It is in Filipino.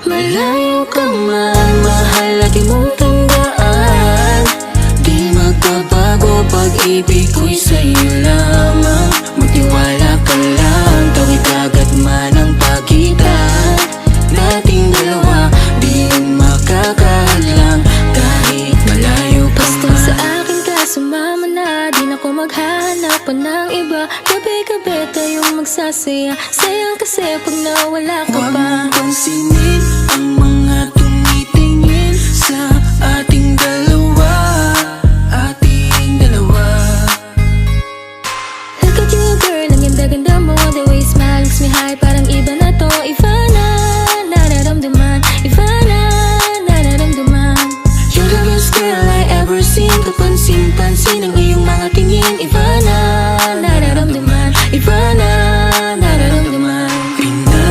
Malayo ka man, mahal lagi mong tandaan. Di magbabago, pag-ibig ko'y sa'yo lamang. Magtiwala ka lang, tawid agad man ang pagitan nating dalawa, di yun makakahadlang kahit malayo ka man. Basta sa akin ka sumama na, di na ko maghanap pa ng iba. Gabi-gabi tayong magsasaya, sayang kasi pag nawala ka pa. Huwag mong pansinin